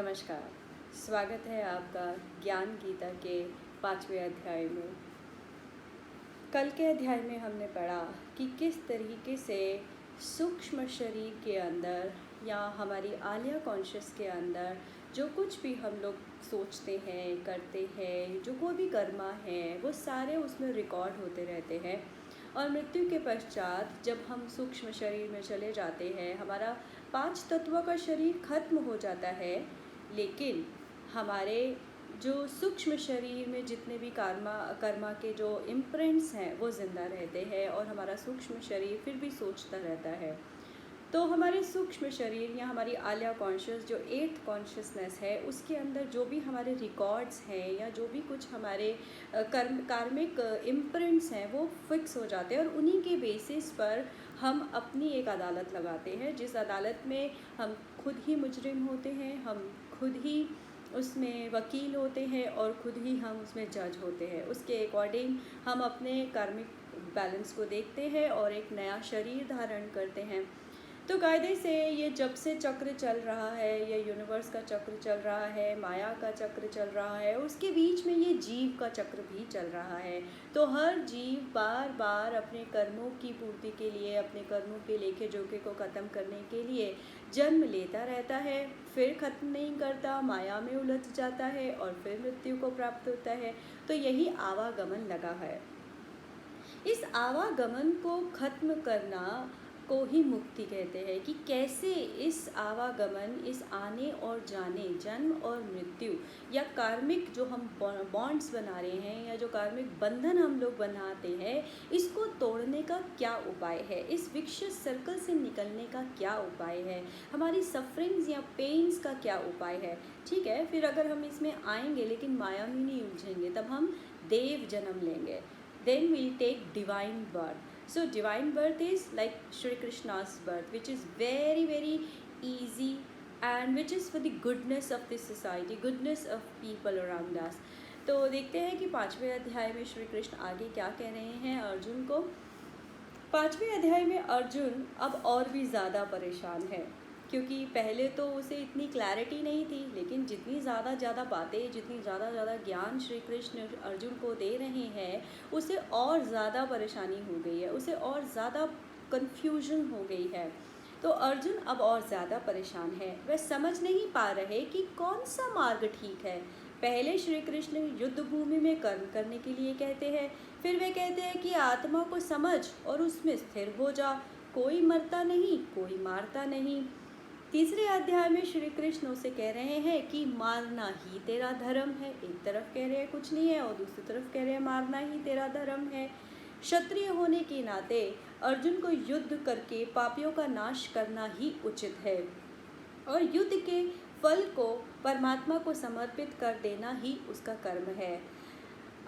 नमस्कार। स्वागत है आपका ज्ञान गीता के 5वें अध्याय में। कल के अध्याय में हमने पढ़ा कि किस तरीके से सूक्ष्म शरीर के अंदर या हमारी आलिया कॉन्शियस के अंदर जो कुछ भी हम लोग सोचते हैं, करते हैं, जो कोई भी कर्मा है, वो सारे उसमें रिकॉर्ड होते रहते हैं। और मृत्यु के पश्चात जब हम सूक्ष्म शरीर में चले जाते हैं, हमारा 5 तत्वों का शरीर खत्म हो जाता है, लेकिन हमारे जो सूक्ष्म शरीर में जितने भी कर्मा के जो इम्प्रिंट्स हैं वो ज़िंदा रहते हैं और हमारा सूक्ष्म शरीर फिर भी सोचता रहता है। तो हमारे सूक्ष्म शरीर या हमारी आलिया कॉन्शियस जो 8th कॉन्शियसनेस है, उसके अंदर जो भी हमारे रिकॉर्ड्स हैं या जो भी कुछ हमारे कार्मिक इम्प्रिंट्स हैं वो फिक्स हो जाते हैं और उन्हीं के बेसिस पर हम अपनी एक अदालत लगाते हैं, जिस अदालत में हम खुद ही मुजरिम होते हैं, हम खुद ही उसमें वकील होते हैं और खुद ही हम उसमें जज होते हैं। उसके अकॉर्डिंग हम अपने कार्मिक बैलेंस को देखते हैं और एक नया शरीर धारण करते हैं। तो कायदे से ये जब से चक्र चल रहा है, ये यूनिवर्स का चक्र चल रहा है, माया का चक्र चल रहा है, उसके बीच में ये जीव का चक्र भी चल रहा है। तो हर जीव बार बार अपने कर्मों की पूर्ति के लिए, अपने कर्मों के लेखे जोखे को ख़त्म करने के लिए जन्म लेता रहता है, फिर ख़त्म नहीं करता, माया में उलझ जाता है और फिर मृत्यु को प्राप्त होता है। तो यही आवागमन लगा है। इस आवागमन को ख़त्म करना को ही मुक्ति कहते हैं कि कैसे इस आवागमन, इस आने और जाने, जन्म और मृत्यु या कार्मिक जो हम बॉन्ड्स बना रहे हैं या जो कार्मिक बंधन हम लोग बनाते हैं, इसको तोड़ने का क्या उपाय है, इस विशियस सर्कल से निकलने का क्या उपाय है, हमारी सफरिंग्स या पेन्स का क्या उपाय है। ठीक है, फिर अगर हम इसमें आएंगे लेकिन माया में नहीं उलझेंगे, तब हम देव जन्म लेंगे, then we'll take divine birth. So divine birth is like Shri Krishna's birth, which is very very easy and which is for the goodness of this society, goodness of people around us. तो देखते हैं कि 5वें अध्याय में श्री कृष्ण आगे क्या कह रहे हैं अर्जुन को। 5वें अध्याय में अर्जुन अब और भी ज़्यादा परेशान है, क्योंकि पहले तो उसे इतनी क्लैरिटी नहीं थी, लेकिन जितनी ज़्यादा बातें, जितनी ज़्यादा ज्ञान श्री कृष्ण अर्जुन को दे रहे हैं, उसे और ज़्यादा परेशानी हो गई है, उसे और ज़्यादा कन्फ्यूजन हो गई है। तो अर्जुन अब और ज़्यादा परेशान है, वह समझ नहीं पा रहे कि कौन सा मार्ग ठीक है। पहले श्री कृष्ण युद्ध भूमि में कर्म करने के लिए कहते हैं, फिर वे कहते हैं कि आत्मा को समझ और उसमें स्थिर हो जा, कोई मरता नहीं, कोई मारता नहीं। तीसरे अध्याय में श्री कृष्ण उसे कह रहे हैं कि मारना ही तेरा धर्म है। एक तरफ कह रहे हैं कुछ नहीं है और दूसरी तरफ कह रहे हैं मारना ही तेरा धर्म है। क्षत्रिय होने के नाते अर्जुन को युद्ध करके पापियों का नाश करना ही उचित है और युद्ध के फल को परमात्मा को समर्पित कर देना ही उसका कर्म है।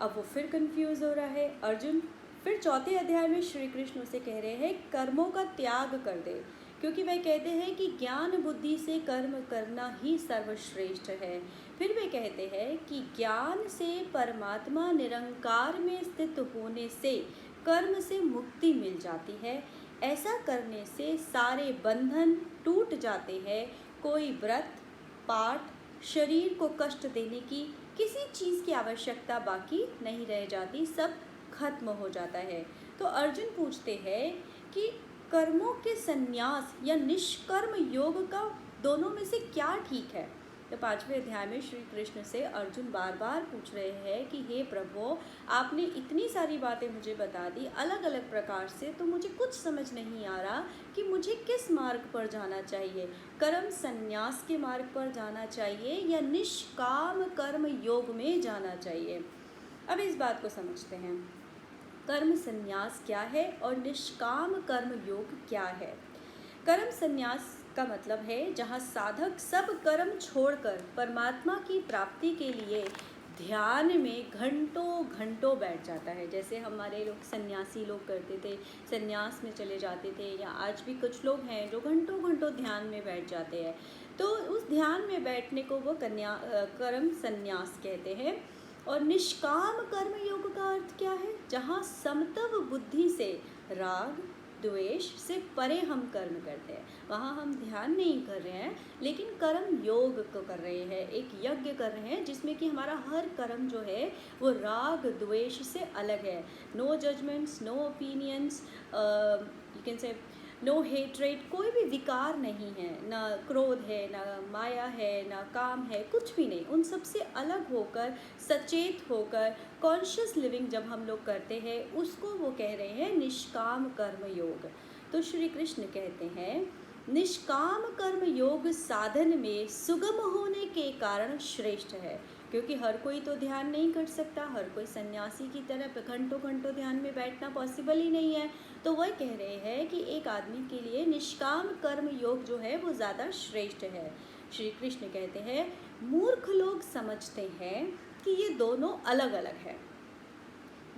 अब वो फिर कंफ्यूज हो रहा है अर्जुन। फिर चौथे अध्याय में श्री कृष्ण उसे कह रहे हैं कर्मों का त्याग कर दे, क्योंकि वह कहते हैं कि ज्ञान बुद्धि से कर्म करना ही सर्वश्रेष्ठ है। फिर वे कहते हैं कि ज्ञान से परमात्मा निरंकार में स्थित होने से कर्म से मुक्ति मिल जाती है। ऐसा करने से सारे बंधन टूट जाते हैं। कोई व्रत, पाठ, शरीर को कष्ट देने की किसी चीज़ की आवश्यकता बाकी नहीं रह जाती, सब खत्म हो जाता है। तो अर्जुन पूछते हैं कि कर्मों के संन्यास या निष्कर्म योग का दोनों में से क्या ठीक है। तो 5वें अध्याय में श्री कृष्ण से अर्जुन बार बार पूछ रहे हैं कि हे प्रभु, आपने इतनी सारी बातें मुझे बता दी अलग अलग प्रकार से, तो मुझे कुछ समझ नहीं आ रहा कि मुझे किस मार्ग पर जाना चाहिए, कर्म संन्यास के मार्ग पर जाना चाहिए या निष्काम कर्म योग में जाना चाहिए। अब इस बात को समझते हैं, कर्म संन्यास क्या है और निष्काम कर्म योग क्या है। कर्म संन्यास का मतलब है जहाँ साधक सब कर्म छोड़कर परमात्मा की प्राप्ति के लिए ध्यान में घंटों घंटों बैठ जाता है। जैसे हमारे लोग सन्यासी लोग करते थे, सन्यास में चले जाते थे, या आज भी कुछ लोग हैं जो घंटों घंटों ध्यान में बैठ जाते हैं। तो उस ध्यान में बैठने को वो कर्म संन्यास कहते हैं। और निष्काम कर्म योग का अर्थ क्या है, जहाँ समतव बुद्धि से राग, द्वेष से परे हम कर्म करते हैं। वहाँ हम ध्यान नहीं कर रहे हैं, लेकिन कर्म योग को कर रहे हैं, एक यज्ञ कर रहे हैं जिसमें कि हमारा हर कर्म जो है वो राग द्वेष से अलग है। No judgements, no opinions, you can say no hatred, कोई भी विकार नहीं है, ना क्रोध है, ना माया है, ना काम है, कुछ भी नहीं। उन सब से अलग होकर, सचेत होकर, कॉन्शियस लिविंग जब हम लोग करते हैं, उसको वो कह रहे हैं निष्काम कर्म योग। तो श्री कृष्ण कहते हैं निष्काम कर्म योग साधन में सुगम होने के कारण श्रेष्ठ है, क्योंकि हर कोई तो ध्यान नहीं कर सकता, हर कोई सन्यासी की तरह घंटों घंटों ध्यान में बैठना पॉसिबल ही नहीं है। तो वह कह रहे हैं कि एक आदमी के लिए निष्काम कर्म योग जो है वो ज़्यादा श्रेष्ठ है। श्री कृष्ण कहते हैं मूर्ख लोग समझते हैं कि ये दोनों अलग अलग है।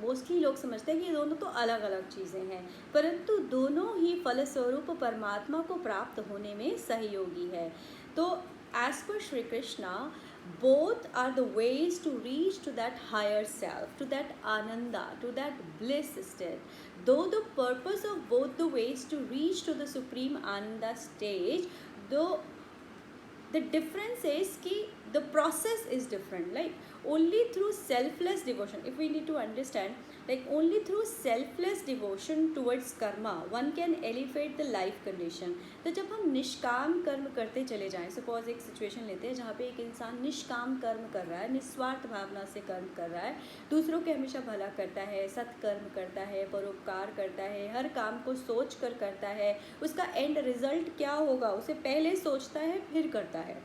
मोस्टली लोग समझते हैं कि ये दोनों तो अलग अलग चीज़ें हैं, परंतु दोनों ही फलस्वरूप परमात्मा को प्राप्त होने में सहयोगी है। तो as per Shri Krishna, both are the ways to reach to that higher self, to that ananda, to that bliss state. Though the purpose of both the ways to reach to the supreme ananda stage, though the difference is ki the process is different. Like only through selfless devotion, if we need to understand, like only through selfless devotion towards karma one can elevate the life condition. तो जब हम निष्काम कर्म करते चले जाएं, suppose एक situation लेते हैं जहाँ पे एक इंसान निष्काम कर्म कर रहा है, निस्वार्थ भावना से कर्म कर रहा है, दूसरों के हमेशा भला करता है, सत्कर्म करता है, परोपकार करता है, हर काम को सोच कर करता है, उसका एंड रिजल्ट क्या होगा उसे पहले सोचता है फिर करता है।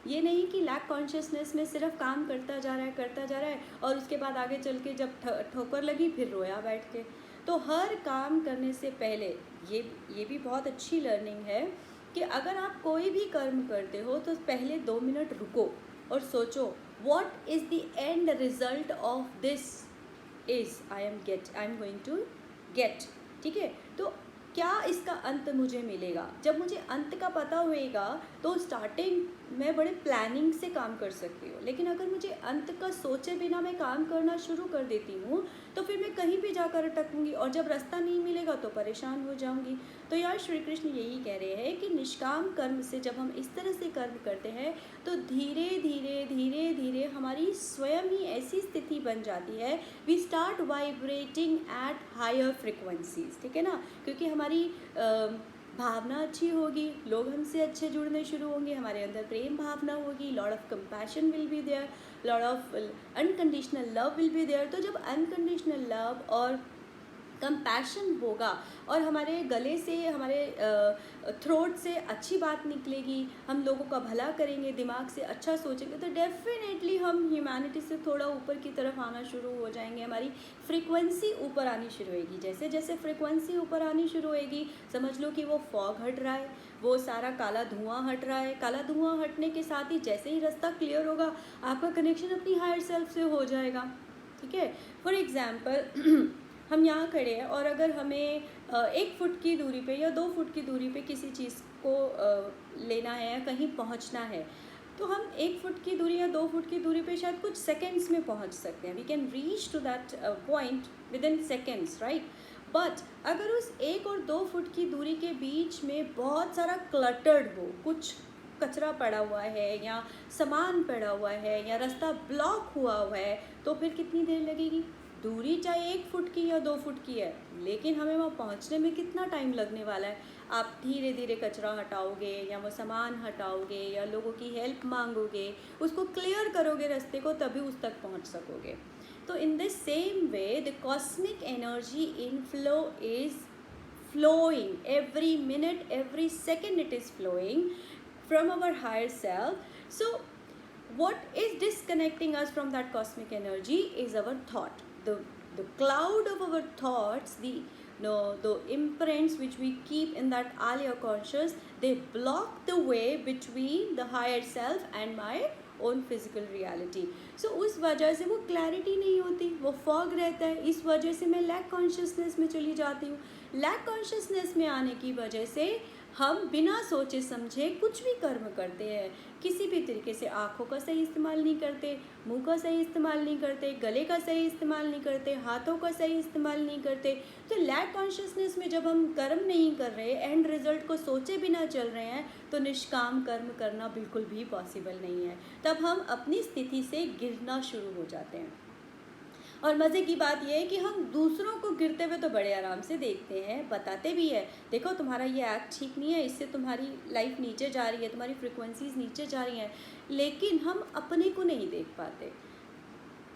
ये नहीं कि लैक कॉन्शियसनेस में सिर्फ काम करता जा रहा है और उसके बाद आगे चल के जब ठोकर लगी फिर रोया बैठ के। तो हर काम करने से पहले ये भी बहुत अच्छी लर्निंग है कि अगर आप कोई भी कर्म करते हो तो पहले 2 मिनट रुको और सोचो what is the end result of this is I am going to get. ठीक है, तो क्या इसका अंत मुझे मिलेगा। जब मुझे अंत का पता होएगा तो स्टार्टिंग में बड़े प्लानिंग से काम कर सकती हूँ, लेकिन अगर मुझे अंत का सोचे बिना मैं काम करना शुरू कर देती हूँ तो फिर मैं कहीं भी जाकर अटकूँगी और जब रास्ता नहीं मिलेगा तो परेशान हो जाऊँगी। तो यार श्री कृष्ण यही कह रहे हैं कि निष्काम कर्म से जब हम इस तरह से कर्म करते हैं तो धीरे धीरे हमारी स्वयं ही ऐसी स्थिति बन जाती है, we start vibrating at higher frequencies. ठीक है ना, क्योंकि हमारी भावना अच्छी होगी, लोग हमसे अच्छे जुड़ने शुरू होंगे, हमारे अंदर प्रेम भावना होगी, lot of compassion will be there, lot of unconditional love will be there. तो जब अनकंडीशनल लव और कंपैशन होगा और हमारे गले से, हमारे थ्रोट से अच्छी बात निकलेगी, हम लोगों का भला करेंगे, दिमाग से अच्छा सोचेंगे, तो डेफिनेटली हम ह्यूमैनिटी से थोड़ा ऊपर की तरफ आना शुरू हो जाएंगे, हमारी फ्रीक्वेंसी ऊपर आनी शुरू होएगी। जैसे जैसे फ्रीक्वेंसी ऊपर आनी शुरू होएगी समझ लो कि वो फॉग हट रहा है, वो सारा काला धुआं हट रहा है। काला धुआं हटने के साथ ही जैसे ही रास्ता क्लियर होगा आपका कनेक्शन अपनी हायर सेल्फ से हो जाएगा। ठीक है, फॉर एग्जाम्पल हम यहाँ खड़े हैं और अगर हमें 1 फुट की दूरी पे या 2 फुट की दूरी पे किसी चीज़ को लेना है या कहीं पहुँचना है, तो हम 1 फुट की दूरी या 2 फुट की दूरी पे शायद कुछ सेकेंड्स में पहुँच सकते हैं। We can reach to that point within seconds, right. But अगर उस 1 और 2 फुट की दूरी के बीच में बहुत सारा क्लटर्ड हो, कुछ कचरा पड़ा हुआ है या सामान पड़ा हुआ है या रास्ता ब्लॉक हुआ है, तो फिर कितनी देर लगेगी। दूरी चाहे 1 फुट की या 2 फुट की है, लेकिन हमें वहाँ पहुँचने में कितना टाइम लगने वाला है। आप धीरे धीरे कचरा हटाओगे या वो सामान हटाओगे या लोगों की हेल्प मांगोगे, उसको क्लियर करोगे रास्ते को, तभी उस तक पहुँच सकोगे। तो in the same way the cosmic energy in flow is flowing every minute, every second it is flowing from our higher self. So what is disconnecting us from that cosmic energy is our thought, the cloud of our thoughts, the imprints which we keep in that alaya conscious, they block the way between the higher self and my own physical reality. So उस वजह से वो clarity नहीं होती, वो fog रहता है, इस वजह से मैं लैक कॉन्शियसनेस में चली जाती हूँ। लैक कॉन्शियसनेस में आने की वजह से हम बिना सोचे समझे कुछ भी कर्म करते हैं, किसी भी तरीके से आँखों का सही इस्तेमाल नहीं करते, मुंह का सही इस्तेमाल नहीं करते, गले का सही इस्तेमाल नहीं करते, हाथों का सही इस्तेमाल नहीं करते। तो लैक कॉन्शियसनेस में जब हम कर्म नहीं कर रहे, एंड रिजल्ट को सोचे बिना चल रहे हैं, तो निष्काम कर्म करना बिल्कुल भी पॉसिबल नहीं है। तब हम अपनी स्थिति से गिरना शुरू हो जाते हैं। और मज़े की बात यह है कि हम दूसरों को गिरते हुए तो बड़े आराम से देखते हैं, बताते भी है, देखो तुम्हारा ये एक्ट ठीक नहीं है, इससे तुम्हारी लाइफ नीचे जा रही है, तुम्हारी फ्रिक्वेंसीज नीचे जा रही हैं, लेकिन हम अपने को नहीं देख पाते।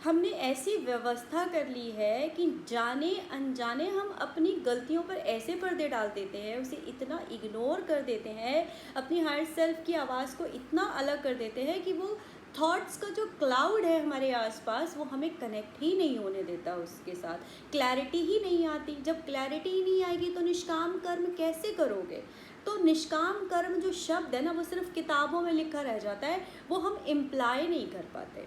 हमने ऐसी व्यवस्था कर ली है कि जाने अनजाने हम अपनी गलतियों पर ऐसे पर्दे डाल देते हैं, उसे इतना इग्नोर कर देते हैं, अपनी हायर सेल्फ की आवाज़ को इतना अलग कर देते हैं कि वो थॉट्स का जो क्लाउड है हमारे आसपास, वो हमें कनेक्ट ही नहीं होने देता, उसके साथ क्लैरिटी ही नहीं आती। जब क्लैरिटी ही नहीं आएगी तो निष्काम कर्म कैसे करोगे? तो निष्काम कर्म जो शब्द है ना, वो सिर्फ किताबों में लिखा रह जाता है, वो हम इम्प्लाई नहीं कर पाते।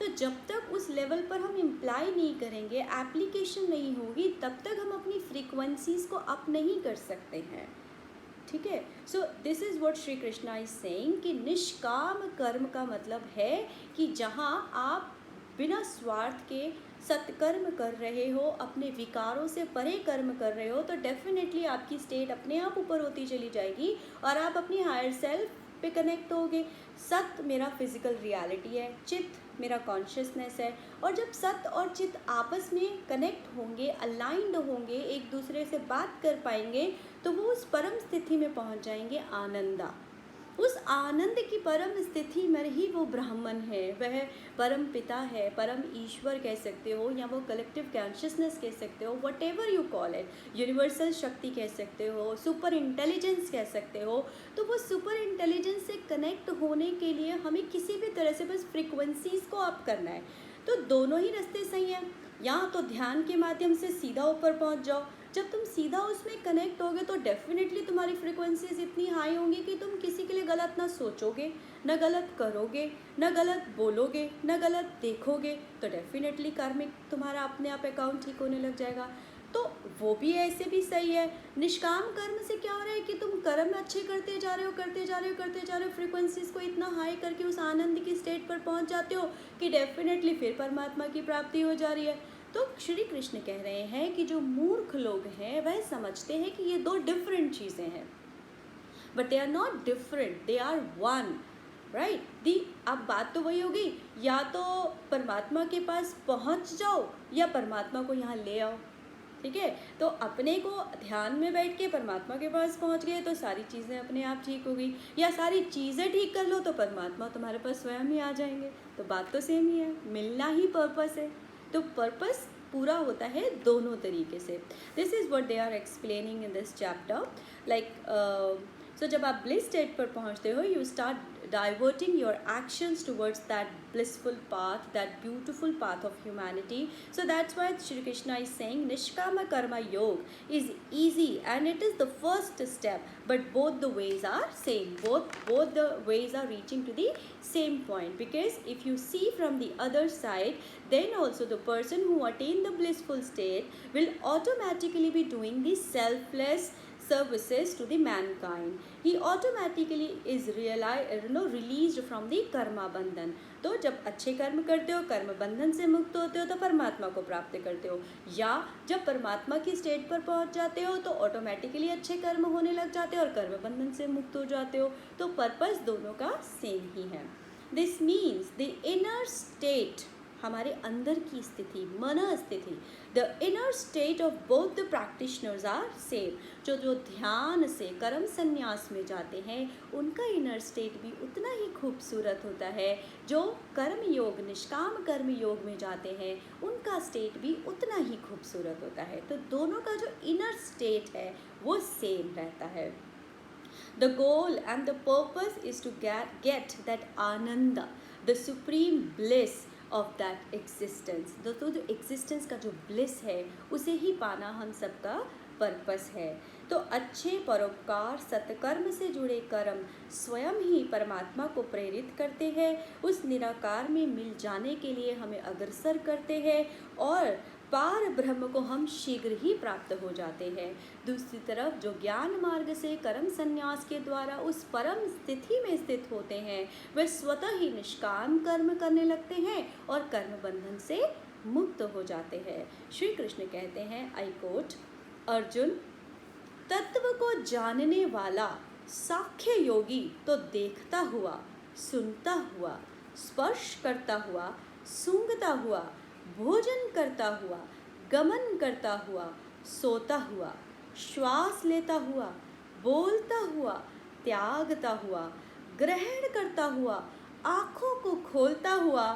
तो जब तक उस लेवल पर हम इम्प्लाई नहीं करेंगे, एप्लीकेशन नहीं होगी, तब तक हम अपनी फ्रीक्वेंसीज को अप नहीं कर सकते हैं। ठीक है, so this is what Shri Krishna is saying कि निष्काम कर्म का मतलब है कि जहाँ आप बिना स्वार्थ के सत्कर्म कर रहे हो, अपने विकारों से परे कर्म कर रहे हो, तो डेफिनेटली आपकी स्टेट अपने आप ऊपर होती चली जाएगी और आप अपनी हायर सेल्फ पे कनेक्ट होगे। सत्य मेरा फिजिकल रियलिटी है, चित्त मेरा कॉन्शियसनेस है, और जब सत्य और चित्त आपस में कनेक्ट होंगे, अलाइंड होंगे, एक दूसरे से बात कर पाएंगे, तो वो उस परम स्थिति में पहुंच जाएंगे, आनंदा। उस आनंद की परम स्थिति में ही वो ब्राह्मण है, वह परम पिता है, परम ईश्वर कह सकते हो, या वो कलेक्टिव कॉन्शियसनेस कह सकते हो, what ever you call it, universal शक्ति कह सकते हो, सुपर इंटेलिजेंस कह सकते हो। तो वो सुपर इंटेलिजेंस से कनेक्ट होने के लिए हमें किसी भी तरह से बस फ्रिक्वेंसीज को अप करना है। तो दोनों ही रास्ते सही हैं, या तो ध्यान के माध्यम से सीधा ऊपर पहुंच जाओ। जब तुम सीधा उसमें कनेक्ट होगे तो डेफिनेटली तुम्हारी फ्रिक्वेंसीज इतनी हाई होंगी कि तुम किसी के लिए गलत ना सोचोगे, ना गलत करोगे, ना गलत बोलोगे, ना गलत देखोगे, तो डेफिनेटली कार्मिक तुम्हारा अपने आप अकाउंट ठीक होने लग जाएगा। तो वो भी ऐसे भी सही है। निष्काम कर्म से क्या हो रहा है कि तुम कर्म अच्छे करते जा रहे हो, करते जा रहे हो, करते जा रहे हो, फ्रिक्वेंसीज को इतना हाई करके उस आनंद की स्टेट पर पहुंच जाते हो कि डेफिनेटली फिर परमात्मा की प्राप्ति हो जा रही है। तो श्री कृष्ण कह रहे हैं कि जो मूर्ख लोग हैं वह समझते हैं कि ये दो डिफरेंट चीज़ें हैं, but they are not different, they are one, right. दी अब बात तो वही होगी, या तो परमात्मा के पास पहुंच जाओ या परमात्मा को यहाँ ले आओ। ठीक है, तो अपने को ध्यान में बैठ के परमात्मा के पास पहुंच गए तो सारी चीज़ें अपने आप ठीक हो गई, या सारी चीज़ें ठीक कर लो तो परमात्मा तुम्हारे पास स्वयं ही आ जाएंगे। तो बात तो सेम ही है, मिलना ही पर्पस है। तो पर्पस पूरा होता है दोनों तरीके से। This is what they are explaining in this chapter. Like so जब आप ब्लिस स्टेट पर पहुंचते हो, you start diverting your actions towards that blissful path, that beautiful path of humanity. So that's why Shri Krishna is saying Nishkama Karma Yoga is easy and it is the first step, but both the ways are same. Both the ways are reaching to the same point, because if you see from the other side, then also the person who attain the blissful state will automatically be doing the selfless services to the mankind. He automatically is released from the karma bandhan. तो जब अच्छे कर्म करते हो, कर्म बंधन से मुक्त होते हो, तो परमात्मा को प्राप्त करते हो, या जब परमात्मा की स्टेट पर पहुंच जाते हो तो ऑटोमेटिकली अच्छे कर्म होने लग जाते हो और कर्म बंधन से मुक्त हो जाते हो। तो पर्पस दोनों का सेम ही है। This means the inner state, हमारे अंदर की स्थिति, मन स्थिति, the inner state of both the practitioners are same. जो ध्यान से कर्म संन्यास में जाते हैं उनका इनर स्टेट भी उतना ही खूबसूरत होता है, जो कर्म योग, निष्काम कर्म योग में जाते हैं उनका स्टेट भी उतना ही खूबसूरत होता है। तो दोनों का जो इनर स्टेट है वो सेम रहता है। The goal and the purpose is to get that ananda, the supreme bliss of that existence. दोस्तों जो existence का जो bliss है उसे ही पाना हम सबका पर्पस है। तो अच्छे परोपकार सत्कर्म से जुड़े कर्म स्वयं ही परमात्मा को प्रेरित करते हैं, उस निराकार में मिल जाने के लिए हमें अग्रसर करते हैं, और पार ब्रह्म को हम शीघ्र ही प्राप्त हो जाते हैं। दूसरी तरफ जो ज्ञान मार्ग से कर्म संन्यास के द्वारा उस परम स्थिति में स्थित होते हैं, वे स्वतः ही निष्काम कर्म करने लगते हैं और कर्म बंधन से मुक्त हो जाते हैं। श्री कृष्ण कहते हैं, आई कोट, अर्जुन, तत्व को जानने वाला साख्य योगी तो देखता हुआ, सुनता हुआ, स्पर्श करता हुआ, सूंघता हुआ, भोजन करता हुआ, गमन करता हुआ, सोता हुआ, श्वास लेता हुआ, बोलता हुआ, त्यागता हुआ, ग्रहण करता हुआ, आँखों को खोलता हुआ,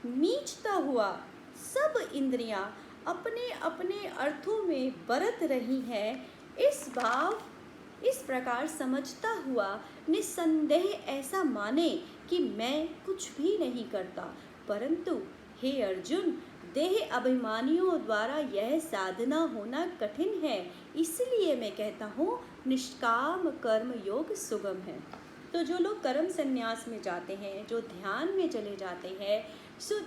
मीचता हुआ, सब इंद्रियां अपने अपने अर्थों में बरत रही हैं, इस प्रकार समझता हुआ निस्संदेह ऐसा माने कि मैं कुछ भी नहीं करता। परंतु हे अर्जुन, देह अभिमानियों द्वारा यह साधना होना कठिन है, इसलिए मैं कहता हूँ निष्काम कर्म योग सुगम है। तो जो लोग कर्म संन्यास में जाते हैं, जो ध्यान में चले जाते हैं, सो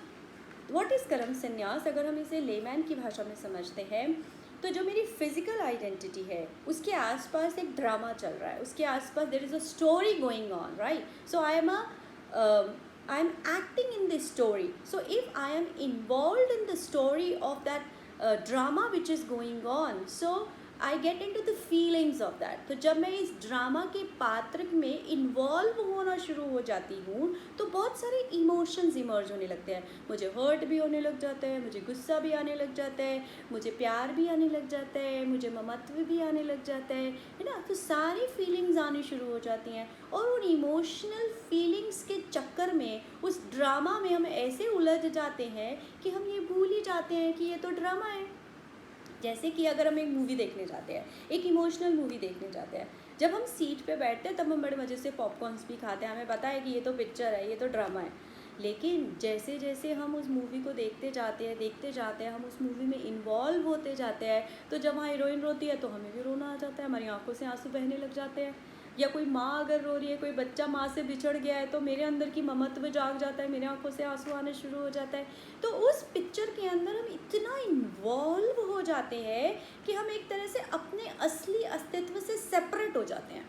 व्हाट इज़ कर्म संन्यास? अगर हम इसे लेमैन की भाषा में समझते हैं तो जो मेरी फिजिकल आइडेंटिटी है उसके आसपास एक ड्रामा चल रहा है, उसके आसपास there is a story going on, right? So I am acting in this story. So if I am involved in the story of that drama which is going on, so I get into the feelings of that. तो जब मैं इस drama के पात्र में involve होना शुरू हो जाती हूँ तो बहुत सारे इमोशंस इमर्ज होने लगते हैं। मुझे हर्ट भी होने लग जाता है, मुझे गुस्सा भी आने लग जाता है, मुझे प्यार भी आने लग जाता है, मुझे ममत्व भी आने लग जाता है ना? तो सारी फीलिंग्स आनी शुरू हो जाती हैं और उन इमोशनल फीलिंग्स के चक्कर में उस ड्रामा में हम ऐसे उलझ जाते हैं कि हम ये भूल ही जाते हैं कि ये तो ड्रामा है। जैसे कि अगर हम एक मूवी देखने जाते हैं, एक इमोशनल मूवी देखने जाते हैं, जब हम सीट पे बैठते हैं तब हम बड़े मज़े से पॉपकॉर्न्स भी खाते हैं, हमें पता है कि ये तो पिक्चर है, ये तो ड्रामा है। लेकिन जैसे जैसे हम उस मूवी को देखते जाते हैं, हम उस मूवी में इन्वॉल्व होते जाते हैं, तो जब वहाँ हीरोइन रोती है तो हमें भी रोना आ जाता है, हमारी आंखों से आंसू बहने लग जाते हैं। या कोई माँ अगर रो रही है, कोई बच्चा माँ से बिछड़ गया है, तो मेरे अंदर की ममत्व जाग जाता है, मेरे आंखों से आंसू आने शुरू हो जाता है। तो उस पिक्चर के अंदर हम इतना इन्वॉल्व हो जाते हैं कि हम एक तरह से अपने असली अस्तित्व से सेपरेट हो जाते हैं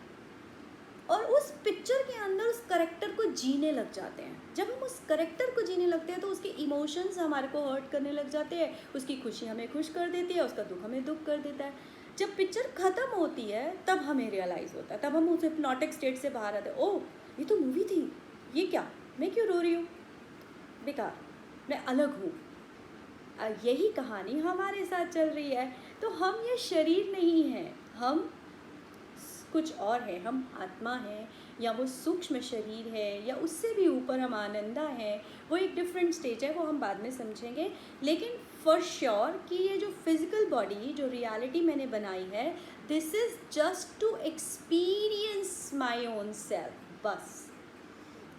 और उस पिक्चर के अंदर उस करेक्टर को जीने लग जाते हैं। जब हम उस करेक्टर को जीने लगते हैं तो उसके इमोशंस हमारे को हर्ट करने लग जाते हैं, उसकी खुशी हमें खुश कर देती है, उसका दुख हमें दुख कर देता है। जब पिक्चर ख़त्म होती है तब हमें रियलाइज़ होता है, तब हम उस हिप्नोटिक स्टेट से बाहर आते हैं। ओह, ये तो मूवी थी, ये क्या, मैं क्यों रो रही हूँ, बेकार, मैं अलग हूँ। यही कहानी हमारे साथ चल रही है। तो हम ये शरीर नहीं हैं, हम कुछ और है, हम आत्मा हैं, या वो सूक्ष्म शरीर है, या उससे भी ऊपर हम आनंदा हैं। वो एक डिफरेंट स्टेज है, वो हम बाद में समझेंगे। लेकिन फॉर श्योर कि ये जो फिज़िकल बॉडी, जो रियलिटी मैंने बनाई है, this is just to experience my own self, बस।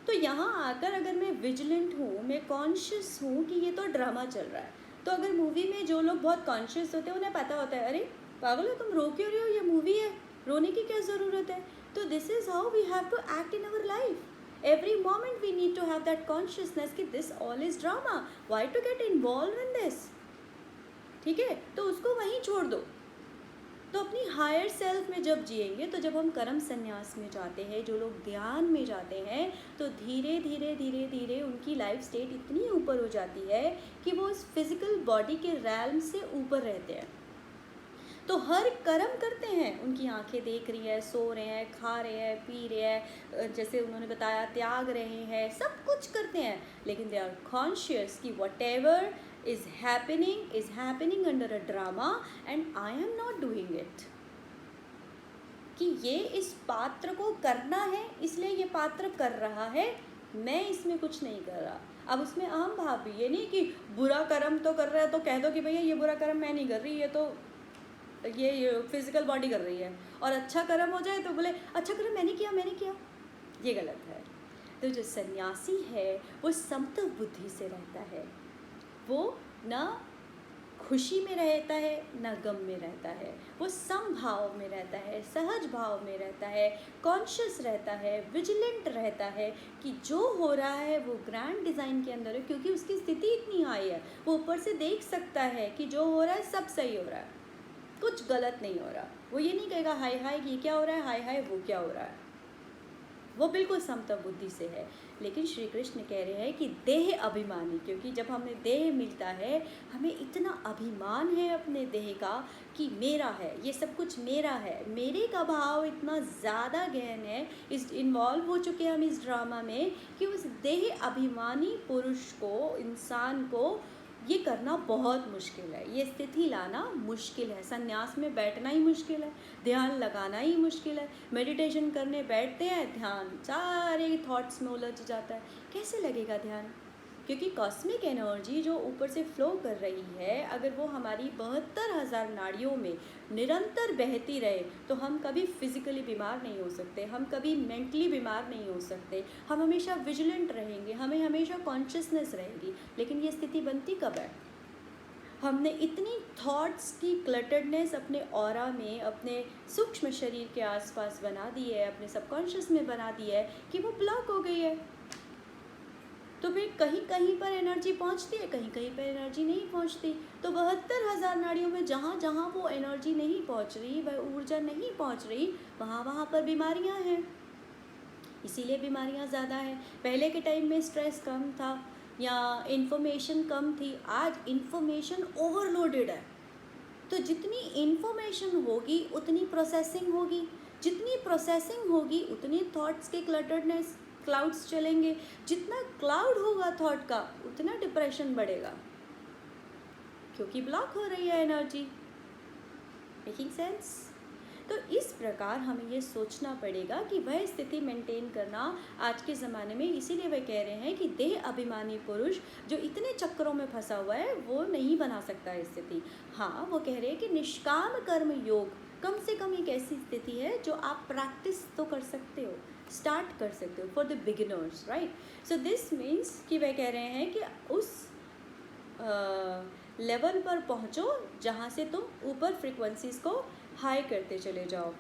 तो यहाँ आकर अगर मैं विजिलेंट हूँ, मैं कॉन्शियस हूँ कि ये तो ड्रामा चल रहा है, तो अगर मूवी में जो लोग बहुत कॉन्शियस होते हैं उन्हें पता होता है, अरे पागल हो तुम, रो क्यों रही हो, ये मूवी है, रोने की क्या ज़रूरत है। तो this is how we have to act in our life. Every moment we need to have that consciousness कि this all is drama, why to get involve in this. ठीक है, तो उसको वहीं छोड़ दो। तो अपनी हायर सेल्फ में जब जिएंगे, तो जब हम कर्म संन्यास में जाते हैं, जो लोग ध्यान में जाते हैं, तो धीरे धीरे धीरे धीरे उनकी लाइफ स्टेट इतनी ऊपर हो जाती है कि वो इस फिज़िकल बॉडी के रैल्म से ऊपर रहते हैं। तो हर कर्म करते हैं, उनकी आंखें देख रही है, सो रहे हैं, खा रहे हैं, पी रहे हैं, जैसे उन्होंने बताया त्याग रहे हैं, सब कुछ करते हैं, लेकिन दे आर कॉन्शियस कि what ever is happening under a drama and I am not doing it। कि ये इस पात्र को करना है, इसलिए ये पात्र कर रहा है, मैं इसमें कुछ नहीं कर रहा। अब उसमें अहम भाव भी, ये नहीं कि बुरा कर्म तो कर रहा है तो कह दो कि भैया ये बुरा कर्म मैं नहीं कर रही, ये तो ये फिजिकल बॉडी कर रही है, और अच्छा कर्म हो जाए तो बोले अच्छा कर्म मैंने किया, ये गलत है। तो जो सन्यासी है वो समत्व बुद्धि से रहता है, वो ना खुशी में रहता है ना गम में रहता है, वो समभाव में रहता है, सहज भाव में रहता है, कॉन्शियस रहता है, विजिलेंट रहता है कि जो हो रहा है वो ग्रैंड डिज़ाइन के अंदर है, क्योंकि उसकी स्थिति इतनी हाई है, वो ऊपर से देख सकता है कि जो हो रहा है सब सही हो रहा है, कुछ गलत नहीं हो रहा। वो ये नहीं कहेगा हाय हाय ये क्या हो रहा है, हाय हाय वो क्या हो रहा है, वो बिल्कुल समता बुद्धि से है। लेकिन श्री कृष्ण कह रहे हैं कि देह अभिमानी, क्योंकि जब हमें देह मिलता है हमें इतना अभिमान है अपने देह का कि मेरा है, ये सब कुछ मेरा है, मेरे का भाव इतना ज़्यादा गहन है, इस इन्वॉल्व हो चुके हैं हम इस ड्रामा में कि उस देह अभिमानी पुरुष को, इंसान को ये करना बहुत मुश्किल है, ये स्थिति लाना मुश्किल है। संन्यास में बैठना ही मुश्किल है, ध्यान लगाना ही मुश्किल है, मेडिटेशन करने बैठते हैं ध्यान सारे थॉट्स में उलझ जाता है, कैसे लगेगा ध्यान? क्योंकि कॉस्मिक एनर्जी जो ऊपर से फ्लो कर रही है, अगर वो हमारी 72,000 नाड़ियों में निरंतर बहती रहे तो हम कभी फिजिकली बीमार नहीं हो सकते, हम कभी मेंटली बीमार नहीं हो सकते, हम हमेशा विजिलेंट रहेंगे, हमें हमेशा कॉन्शियसनेस रहेगी। लेकिन ये स्थिति बनती कब है? हमने इतनी थॉट्स की क्लटर्डनेस अपने ऑरा में, अपने सूक्ष्म शरीर के आसपास बना दी है, अपने सबकॉन्शियस में बना दी है कि वो ब्लॉक हो गई है। तो फिर कहीं कहीं पर एनर्जी पहुंचती है, कहीं कहीं पर एनर्जी नहीं पहुंचती। तो 72,000 नाड़ियों में जहाँ जहाँ वो एनर्जी नहीं पहुंच रही, वह ऊर्जा नहीं पहुंच रही, वहाँ वहाँ पर बीमारियाँ हैं, इसीलिए बीमारियाँ ज़्यादा हैं। पहले के टाइम में स्ट्रेस कम था या इन्फॉर्मेशन कम थी, आज इन्फॉर्मेशन ओवरलोडेड है। तो जितनी इन्फॉर्मेशन होगी उतनी प्रोसेसिंग होगी, जितनी प्रोसेसिंग होगी उतनी थॉट्स के क्लटर्डनेस, क्लाउड्स चलेंगे, जितना क्लाउड होगा थॉट का उतना डिप्रेशन बढ़ेगा, क्योंकि ब्लॉक हो रही है एनर्जी। Making sense? तो इस प्रकार हमें ये सोचना पड़ेगा कि वह स्थिति मेंटेन करना आज के ज़माने में, इसीलिए वह कह रहे हैं कि देह अभिमानी पुरुष जो इतने चक्रों में फंसा हुआ है वो नहीं बना सकता है स्थिति। हाँ, वो कह रहे हैं कि निष्काम कर्म योग कम से कम एक ऐसी स्थिति है जो आप प्रैक्टिस तो कर सकते हो, स्टार्ट कर सकते हो for the beginners, right? So this means कि वह कह रहे हैं कि उस लेवल पर पहुँचो जहाँ से तुम ऊपर फ्रिक्वेंसीज को हाई करते चले जाओ।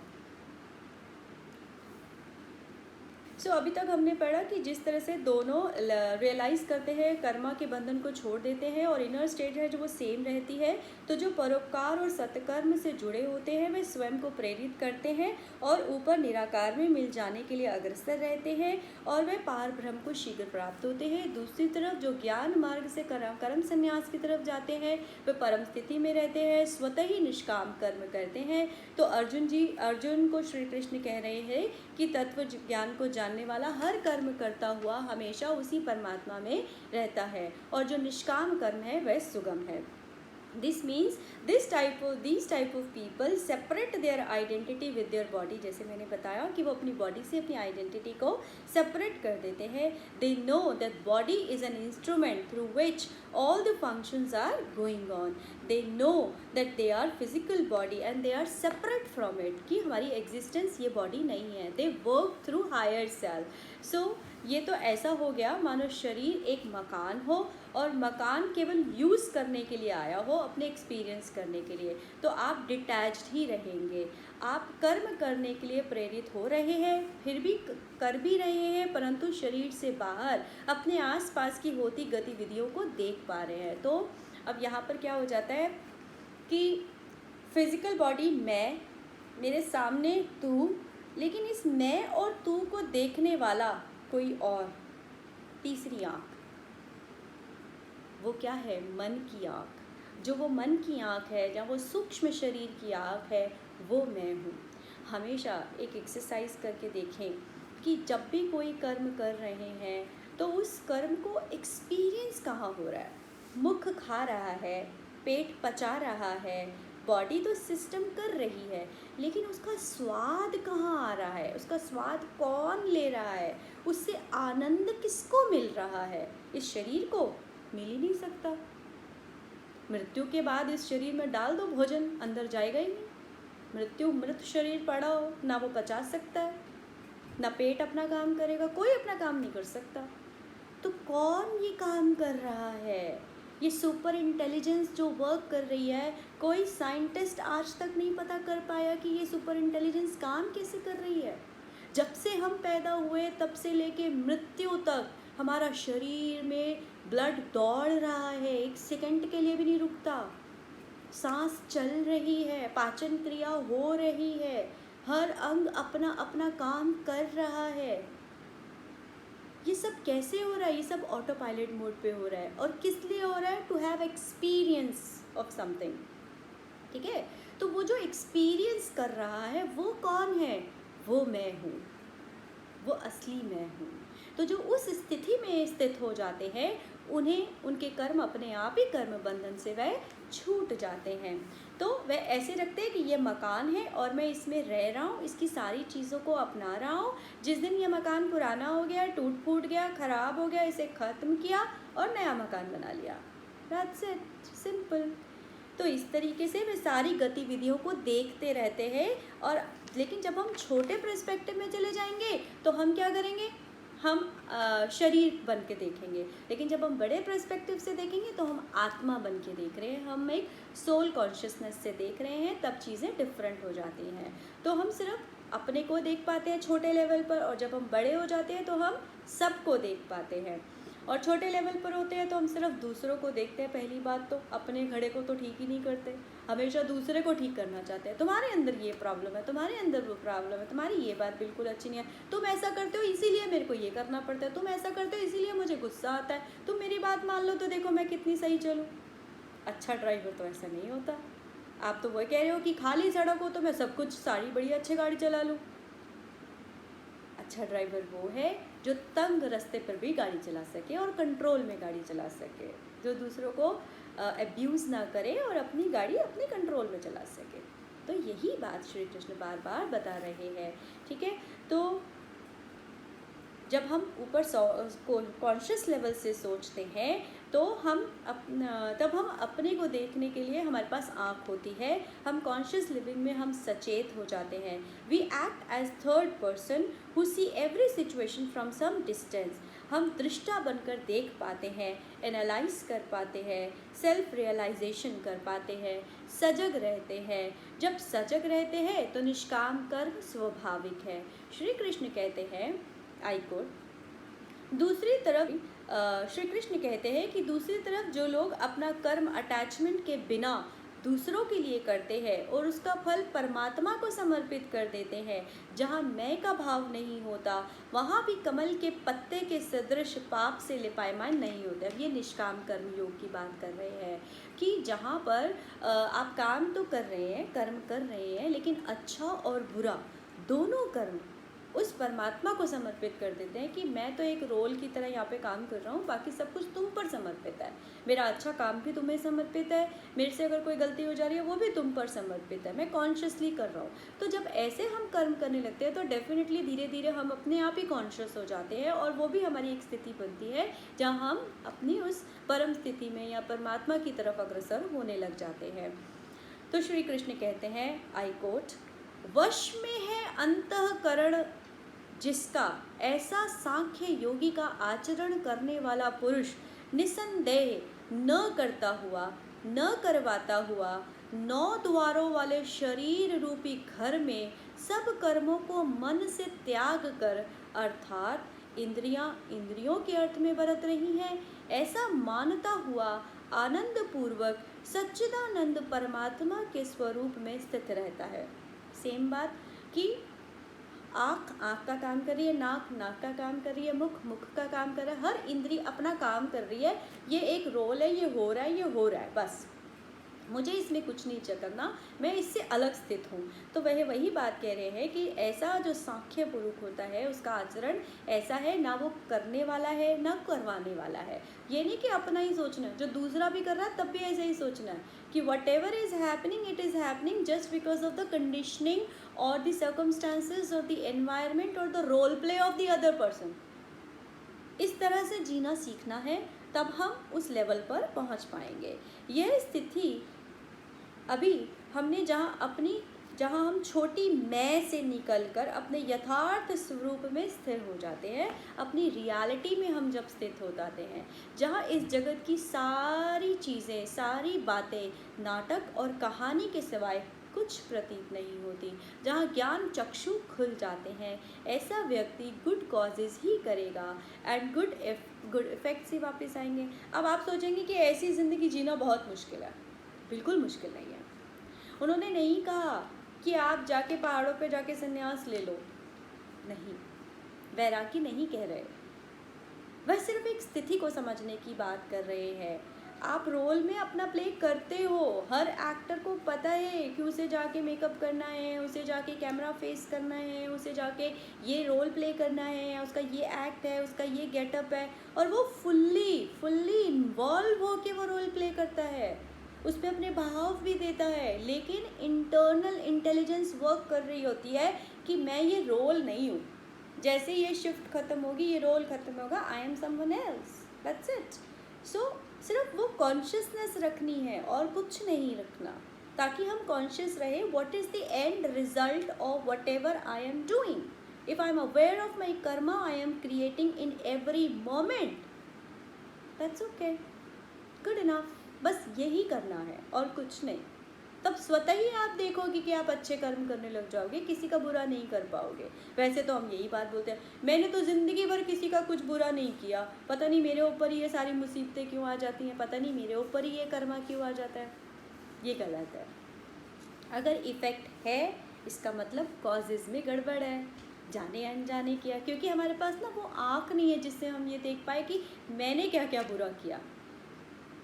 सो अभी तक हमने पढ़ा कि जिस तरह से दोनों रियलाइज़ करते हैं, कर्मा के बंधन को छोड़ देते हैं और इनर स्टेट है जो वो सेम रहती है, तो जो परोपकार और सत्कर्म से जुड़े होते हैं वे स्वयं को प्रेरित करते हैं और ऊपर निराकार में मिल जाने के लिए अग्रसर रहते हैं और वे पार ब्रह्म को शीघ्र प्राप्त होते हैं। दूसरी तरफ जो ज्ञान मार्ग से कर्म संन्यास की तरफ जाते हैं वे परम स्थिति में रहते हैं, स्वतः ही निष्काम कर्म करते हैं। तो अर्जुन को श्री कृष्ण कह रहे हैं कि तत्व ज्ञान को जानने वाला हर कर्म करता हुआ हमेशा उसी परमात्मा में रहता है और जो निष्काम कर्म है वह सुगम है। This means these type of people separate their identity with their body। जैसे मैंने बताया कि वो अपनी बॉडी से अपनी आइडेंटिटी को सेपरेट कर देते हैं। They know that body is an instrument through which all the functions are going on। They know that they are physical body and they are separate from it, कि हमारी existence ये body नहीं है। They work through higher self। So ये तो ऐसा हो गया मानो शरीर एक मकान हो और मकान केवल यूज़ करने के लिए आया हो, अपने एक्सपीरियंस करने के लिए, तो आप डिटैच्ड ही रहेंगे। आप कर्म करने के लिए प्रेरित हो रहे हैं, फिर भी कर भी रहे हैं, परंतु शरीर से बाहर अपने आसपास की होती गतिविधियों को देख पा रहे हैं। तो अब यहाँ पर क्या हो जाता है कि फिज़िकल बॉडी मैं, मेरे सामने तू, लेकिन इस मैं और तू को देखने वाला कोई और, तीसरी आँख, वो क्या है? मन की आँख। जो वो मन की आँख है, जहाँ वो सूक्ष्म शरीर की आँख है, वो मैं हूँ। हमेशा एक एक्सरसाइज करके देखें कि जब भी कोई कर्म कर रहे हैं तो उस कर्म को एक्सपीरियंस कहाँ हो रहा है? मुख खा रहा है, पेट पचा रहा है, बॉडी तो सिस्टम कर रही है, लेकिन उसका स्वाद कहाँ आ रहा है? उसका स्वाद कौन ले रहा है? उससे आनंद किसको मिल रहा है? इस शरीर को मिल ही नहीं सकता। मृत्यु के बाद इस शरीर में डाल दो भोजन, अंदर जाएगा ही नहीं। मृत शरीर पड़ा हो, ना वो पचा सकता है, ना पेट अपना काम करेगा, कोई अपना काम नहीं कर सकता। तो कौन ये काम कर रहा है? ये सुपर इंटेलिजेंस जो वर्क कर रही है, कोई साइंटिस्ट आज तक नहीं पता कर पाया कि ये सुपर इंटेलिजेंस काम कैसे कर रही है। जब से हम पैदा हुए तब से लेके मृत्यु तक हमारा शरीर में ब्लड दौड़ रहा है, एक सेकंड के लिए भी नहीं रुकता। सांस चल रही है, पाचन क्रिया हो रही है, हर अंग अपना अपना काम कर रहा है। ये सब कैसे हो रहा है? ये सब ऑटो पायलट मोड पे हो रहा है। और किस लिए हो रहा है? To have experience of something. ठीक है, तो वो जो एक्सपीरियंस कर रहा है वो कौन है? वो मैं हूँ, वो असली मैं हूँ। तो जो उस स्थिति में स्थित हो जाते हैं उन्हें उनके कर्म अपने आप ही कर्म बंधन से वह छूट जाते हैं। तो वह ऐसे रखते हैं कि ये मकान है और मैं इसमें रह रहा हूँ, इसकी सारी चीज़ों को अपना रहा हूँ। जिस दिन ये मकान पुराना हो गया, टूट फूट गया, ख़राब हो गया, इसे ख़त्म किया और नया मकान बना लिया। That's it, simple. तो इस तरीके से वे सारी गतिविधियों को देखते रहते हैं। और लेकिन जब हम छोटे पर्सपेक्टिव में चले जाएंगे तो हम क्या करेंगे? हम शरीर बन के देखेंगे। लेकिन जब हम बड़े पर्सपेक्टिव से देखेंगे तो हम आत्मा बन के देख रहे हैं, हम एक सोल कॉन्शियसनेस से देख रहे हैं, तब चीज़ें डिफरेंट हो जाती हैं। तो हम सिर्फ अपने को देख पाते हैं छोटे लेवल पर, और जब हम बड़े हो जाते हैं तो हम सबको देख पाते हैं। और छोटे लेवल पर होते हैं तो हम सिर्फ दूसरों को देखते हैं। पहली बात तो अपने घड़े को तो ठीक ही नहीं करते, हमेशा दूसरे को ठीक करना चाहते हैं। तुम्हारे अंदर ये प्रॉब्लम है, तुम्हारे अंदर वो प्रॉब्लम है, तुम्हारी ये बात बिल्कुल अच्छी नहीं है, तुम ऐसा करते हो इसीलिए मेरे को ये करना पड़ता है, तुम ऐसा करते हो इसीलिए मुझे गुस्सा आता है, तुम मेरी बात मान लो तो देखो मैं कितनी सही चलूँ। अच्छा ड्राइवर तो ऐसा नहीं होता। आप तो वो कह रहे हो कि खाली सड़क हो तो मैं सब कुछ सारी बड़ी अच्छी गाड़ी चला लूँ। अच्छा ड्राइवर वो है जो तंग रास्ते पर भी गाड़ी चला सके और कंट्रोल में गाड़ी चला सके, जो दूसरों को अब्यूज़ ना करे और अपनी गाड़ी अपने कंट्रोल में चला सके। तो यही बात श्री कृष्ण बार बार बता रहे हैं। ठीक है, तो जब हम ऊपर कॉन्शियस लेवल से सोचते हैं तो तब हम अपने को देखने के लिए हमारे पास आँख होती है। हम कॉन्शियस लिविंग में हम सचेत हो जाते हैं। We act as third person who see every situation from some distance. हम दृष्टा बनकर देख पाते हैं, एनालाइज कर पाते हैं, सेल्फ रियलाइजेशन कर पाते हैं, सजग रहते हैं। जब सजग रहते हैं तो निष्काम कर्म स्वाभाविक है। श्री कृष्ण कहते हैं, आई कोट, दूसरी तरफ श्री कृष्ण कहते हैं कि दूसरी तरफ जो लोग अपना कर्म अटैचमेंट के बिना दूसरों के लिए करते हैं और उसका फल परमात्मा को समर्पित कर देते हैं, जहाँ मैं का भाव नहीं होता वहाँ भी कमल के पत्ते के सदृश पाप से लिपायमान नहीं होते। अब ये निष्काम कर्म योग की बात कर रहे हैं कि जहाँ पर आप काम तो कर रहे हैं, कर्म कर रहे हैं, लेकिन अच्छा और बुरा दोनों कर्म उस परमात्मा को समर्पित कर देते हैं कि मैं तो एक रोल की तरह यहाँ पे काम कर रहा हूँ, बाकी सब कुछ तुम पर समर्पित है, मेरा अच्छा काम भी तुम्हें समर्पित है, मेरे से अगर कोई गलती हो जा रही है वो भी तुम पर समर्पित है, मैं कॉन्शियसली कर रहा हूँ। तो जब ऐसे हम कर्म करने लगते हैं तो डेफिनेटली धीरे धीरे हम अपने आप ही कॉन्शियस हो जाते हैं और वो भी हमारी एक स्थिति बनती है जहाँ हम अपनी उस परम स्थिति में या परमात्मा की तरफ अग्रसर होने लग जाते हैं। तो श्री कृष्ण कहते हैं, आई कोट, वश में है अंतःकरण जिसका, ऐसा सांख्य योगी का आचरण करने वाला पुरुष निसंदेह न करता हुआ, न करवाता हुआ, 9 द्वारों वाले शरीर रूपी घर में सब कर्मों को मन से त्याग कर, अर्थात इंद्रियों के अर्थ में बरत रही हैं, ऐसा मानता हुआ आनंद पूर्वक सच्चिदानंद परमात्मा के स्वरूप में स्थित रहता है। सेम बात कि आँख का काम कर रही है, नाक का काम कर रही है, मुख का काम कर रहा है, हर इंद्री अपना काम कर रही है। ये एक रोल है, ये हो रहा है, बस मुझे इसमें कुछ नहीं करना, मैं इससे अलग स्थित हूँ। तो वह वही बात कह रहे हैं कि ऐसा जो सांख्य पुरुष होता है उसका आचरण ऐसा है, ना वो करने वाला है ना करवाने वाला है। ये नहीं कि अपना ही सोचना, जो दूसरा भी कर रहा है तब भी ऐसे ही सोचना है कि whatever is happening it is happening just because of the conditioning और द सर्कमस्टांसेस और द एनवायरनमेंट और the role play of the other person. इस तरह से जीना सीखना है, तब हम उस लेवल पर पहुंच पाएंगे। यह स्थिति अभी हमने जहाँ अपनी जहाँ हम छोटी मैं से निकलकर अपने यथार्थ स्वरूप में स्थिर हो जाते हैं, अपनी रियलिटी में हम जब स्थित हो जाते हैं, जहाँ इस जगत की सारी चीज़ें, सारी बातें नाटक और कहानी के सिवाय कुछ प्रतीत नहीं होती, जहाँ ज्ञान चक्षु खुल जाते हैं, ऐसा व्यक्ति गुड कॉजेज़ ही करेगा एंड गुड इफेक्ट से वापस आएंगे। अब आप सोचेंगे कि ऐसी ज़िंदगी जीना बहुत मुश्किल है। बिल्कुल मुश्किल नहीं है। उन्होंने नहीं कहा कि आप जाके पहाड़ों पे जाके संन्यास ले लो, नहीं, वैरागी नहीं कह रहे। वह सिर्फ एक स्थिति को समझने की बात कर रहे हैं। आप रोल में अपना प्ले करते हो। हर एक्टर को पता है कि उसे जाके मेकअप करना है, उसे जाके कैमरा फेस करना है, उसे जाके ये रोल प्ले करना है, उसका ये एक्ट है, उसका ये गेटअप है, और वो फुल्ली इन्वॉल्व होके वो रोल प्ले करता है, उस पर अपने भाव भी देता है, लेकिन इंटरनल इंटेलिजेंस वर्क कर रही होती है कि मैं ये रोल नहीं हूँ। जैसे ये शिफ्ट खत्म होगी, ये रोल खत्म होगा, I am someone else, that's it. So सिर्फ वो कॉन्शियसनेस रखनी है और कुछ नहीं रखना, ताकि हम कॉन्शियस रहे what is the end result of what ever I am doing. If I am aware of my Karma I am creating in every moment, that's okay, good enough. बस यही करना है और कुछ नहीं। तब स्वतः ही आप देखोगे कि आप अच्छे कर्म करने लग जाओगे, किसी का बुरा नहीं कर पाओगे। वैसे तो हम यही बात बोलते हैं, मैंने तो ज़िंदगी भर किसी का कुछ बुरा नहीं किया, पता नहीं मेरे ऊपर ही ये सारी मुसीबतें क्यों आ जाती हैं, पता नहीं मेरे ऊपर ही ये कर्मा क्यों आ जाता है। ये गलत है। अगर इफ़ेक्ट है, इसका मतलब कॉजेज़ में गड़बड़ है, जाने अनजाने किया, क्योंकि हमारे पास ना वो आँख नहीं है जिससे हम ये देख पाए कि मैंने क्या क्या बुरा किया।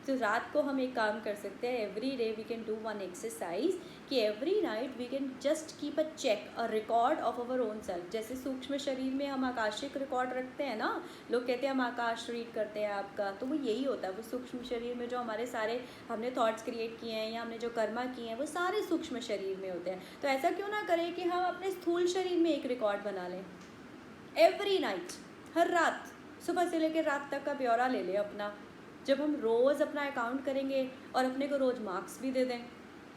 तो रात को हम एक काम कर सकते हैं, every day we can do one exercise, कि every night we can just keep a check, a record of our own self. जैसे सूक्ष्म शरीर में हम आकाशिक रिकॉर्ड रखते हैं ना, लोग कहते हैं हम आकाश रीड करते हैं आपका, तो वो यही होता है। वो सूक्ष्म शरीर में जो हमारे सारे हमने थॉट्स क्रिएट किए हैं या हमने जो कर्मा किए हैं, वो सारे सूक्ष्म शरीर में होते हैं। तो ऐसा क्यों ना करें कि हम अपने स्थूल शरीर में एक रिकॉर्ड बना लें, एवरी नाइट, हर रात, सुबह से लेकर रात तक का ब्यौरा ले लें अपना। जब हम रोज़ अपना अकाउंट करेंगे और अपने को रोज़ मार्क्स भी दे दें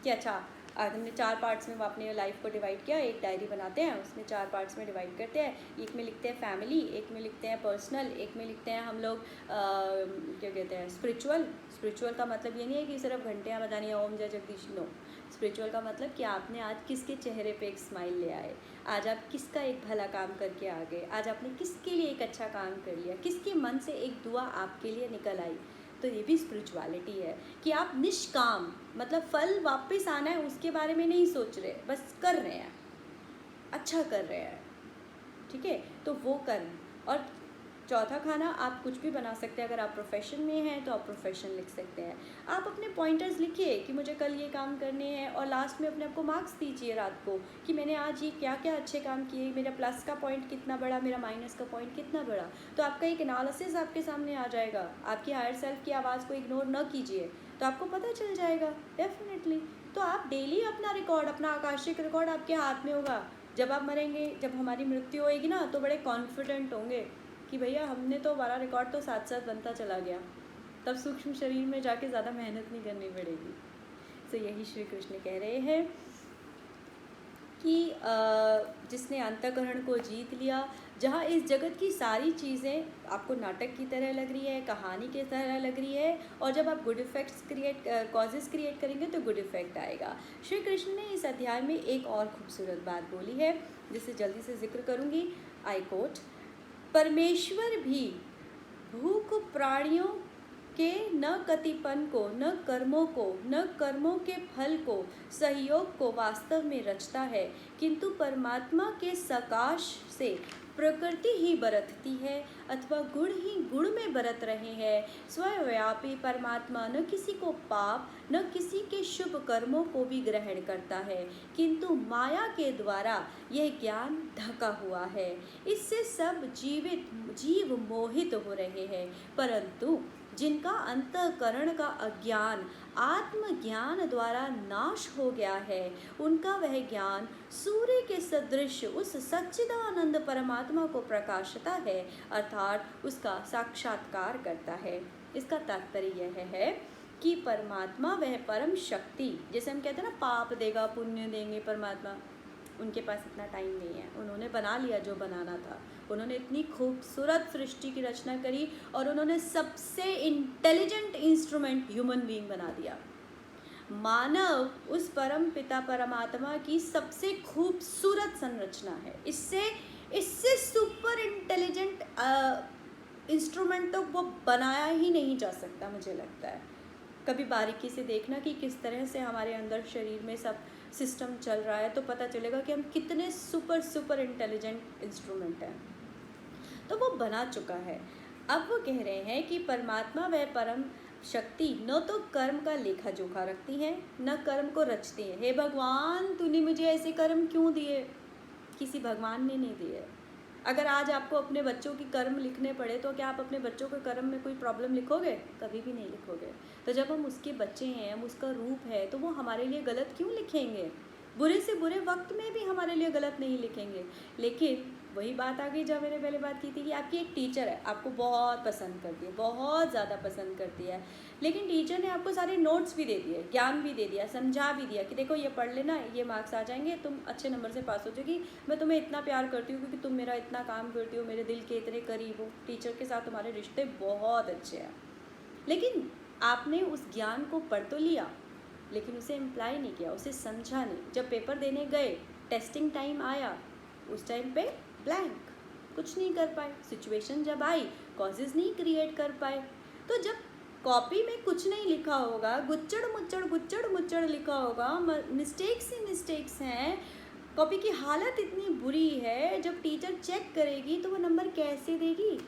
कि अच्छा आज हमने 4 पार्ट्स में अपने लाइफ को डिवाइड किया, एक डायरी बनाते हैं, उसमें 4 पार्ट्स में डिवाइड करते हैं, एक में लिखते हैं फैमिली, एक में लिखते हैं पर्सनल, एक में लिखते हैं हम लोग क्या कहते हैं स्पिरिचुअल। स्पिरिचुअल का मतलब ये नहीं है कि सिर्फ घंटियाँ बजानी है ओम जय जगदीश, नो। स्पिरिचुअल का मतलब कि आपने आज किसके चेहरे पे एक स्माइल ले आए, आज आप किसका एक भला काम करके आ गए, आज आपने किसके लिए एक अच्छा काम कर लिया, किसके मन से एक दुआ आपके लिए निकल आई। तो ये भी स्पिरिचुअलिटी है कि आप निष्काम, मतलब फल वापस आना है उसके बारे में नहीं सोच रहे, बस कर रहे हैं, अच्छा कर रहे हैं, ठीक है। तो वो कर्म। और चौथा खाना आप कुछ भी बना सकते हैं। अगर आप प्रोफेशन में हैं तो आप प्रोफेशन लिख सकते हैं। आप अपने पॉइंटर्स लिखिए कि मुझे कल ये काम करने हैं, और लास्ट में अपने आप को मार्क्स दीजिए रात को कि मैंने आज ये क्या क्या अच्छे काम किए, मेरा प्लस का पॉइंट कितना बड़ा, मेरा माइनस का पॉइंट कितना बड़ा। तो आपका एक एनालिसिस आपके सामने आ जाएगा। आपकी हायर सेल्फ की आवाज़ को इग्नोर न कीजिए, तो आपको पता चल जाएगा डेफिनेटली। तो आप डेली अपना रिकॉर्ड, अपना आकाशिक रिकॉर्ड आपके हाथ में होगा। जब आप मरेंगे, जब हमारी मृत्यु होएगी ना, तो बड़े कॉन्फिडेंट होंगे कि भैया हमने तो, हमारा रिकॉर्ड तो साथ साथ बनता चला गया। तब सूक्ष्म शरीर में जाके ज़्यादा मेहनत नहीं करनी पड़ेगी। तो यही श्री कृष्ण कह रहे हैं कि जिसने अंतःकरण को जीत लिया, जहाँ इस जगत की सारी चीज़ें आपको नाटक की तरह लग रही है, कहानी की तरह लग रही है, और जब आप गुड इफेक्ट्स कॉजेज़ क्रिएट करेंगे तो गुड इफेक्ट आएगा। श्री कृष्ण ने इस अध्याय में एक और खूबसूरत बात बोली है, जिसे जल्दी से जिक्र करूँगी। आई कोट, परमेश्वर भी भूख प्राणियों के न कतिपन को, न कर्मों को, न कर्मों के फल को, सहयोग को वास्तव में रचता है, किंतु परमात्मा के सकाश से प्रकृति ही बरतती है, अथवा गुण ही गुण में बरत रहे हैं। स्वव्यापी परमात्मा न किसी को पाप, न किसी के शुभ कर्मों को भी ग्रहण करता है, किंतु माया के द्वारा यह ज्ञान ढका हुआ है। इससे सब जीव मोहित हो रहे हैं, परंतु जिनका अंतःकरण का अज्ञान आत्मज्ञान द्वारा नाश हो गया है, उनका वह ज्ञान सूर्य के सदृश उस सच्चिदानंद परमात्मा को प्रकाशता है, अर्थात उसका साक्षात्कार करता है। इसका तात्पर्य यह है कि परमात्मा वह परम शक्ति, जैसे हम कहते हैं ना पाप देगा पुण्य देंगे परमात्मा, उनके पास इतना टाइम नहीं है। उन्होंने बना लिया जो बनाना था। उन्होंने इतनी खूबसूरत सृष्टि की रचना करी और उन्होंने सबसे इंटेलिजेंट इंस्ट्रूमेंट ह्यूमन बीइंग बना दिया। मानव उस परम पिता परमात्मा की सबसे खूबसूरत संरचना है। इससे सुपर इंटेलिजेंट इंस्ट्रूमेंट तो वो बनाया ही नहीं जा सकता। मुझे लगता है कभी बारीकी से देखना कि किस तरह से हमारे अंदर शरीर में सब सिस्टम चल रहा है, तो पता चलेगा कि हम कितने सुपर इंटेलिजेंट इंस्ट्रूमेंट हैं। तो वो बना चुका है। अब वो कह रहे हैं कि परमात्मा वह परम शक्ति न तो कर्म का लेखा जोखा रखती है, न कर्म को रचती है। हे भगवान, तूने मुझे ऐसे कर्म क्यों दिए? किसी भगवान ने नहीं दिए। अगर आज आपको अपने बच्चों की कर्म लिखने पड़े तो क्या आप अपने बच्चों के कर्म में कोई प्रॉब्लम लिखोगे? कभी भी नहीं लिखोगे। तो जब हम उसके बच्चे हैं, हम उसका रूप है, तो वो हमारे लिए गलत क्यों लिखेंगे? बुरे से बुरे वक्त में भी हमारे लिए गलत नहीं लिखेंगे। लेकिन वही बात आ गई जब मैंने पहले बात की थी कि आपकी एक टीचर है, आपको बहुत पसंद करती है, बहुत ज़्यादा पसंद करती है, लेकिन टीचर ने आपको सारे नोट्स भी दे दिए, ज्ञान भी दे दिया, समझा भी दिया कि देखो ये पढ़ लेना, ये मार्क्स आ जाएंगे, तुम अच्छे नंबर से पास हो जाओगी, मैं तुम्हें इतना प्यार करती हूँ क्योंकि तुम मेरा इतना काम करती हो, मेरे दिल के इतने करीब हो। टीचर के साथ तुम्हारे रिश्ते बहुत अच्छे हैं। लेकिन आपने उस ज्ञान को पढ़ तो लिया, लेकिन उसे इम्प्लाई नहीं किया, उसे समझा नहीं। जब पेपर देने गए, टेस्टिंग टाइम आया, उस टाइम पे ब्लैंक, कुछ नहीं कर पाए। सिचुएशन जब आई, कॉजेज नहीं क्रिएट कर पाए। तो जब कॉपी में कुछ नहीं लिखा होगा, गुच्चड़ मुच्चड़ लिखा होगा, मिस्टेक्स ही मिस्टेक्स हैं, कॉपी की हालत इतनी बुरी है, जब टीचर चेक करेगी तो वो नंबर कैसे देगी?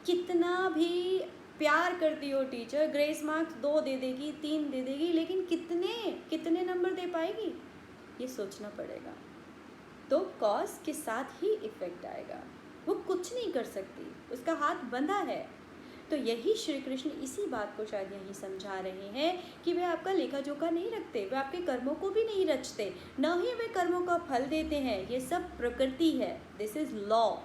कितना भी प्यार करती हो टीचर, ग्रेस मार्क्स 2 दे देगी, 3 दे देगी, लेकिन कितने नंबर दे पाएगी? ये सोचना पड़ेगा। तो कॉज के साथ ही इफेक्ट आएगा। वो कुछ नहीं कर सकती, उसका हाथ बंधा है। तो यही श्री कृष्ण इसी बात को शायद यही समझा रहे हैं कि वे आपका लेखा जोखा नहीं रखते, वे आपके कर्मों को भी नहीं रचते, न ही वे कर्मों का फल देते हैं। ये सब प्रकृति है, this is law.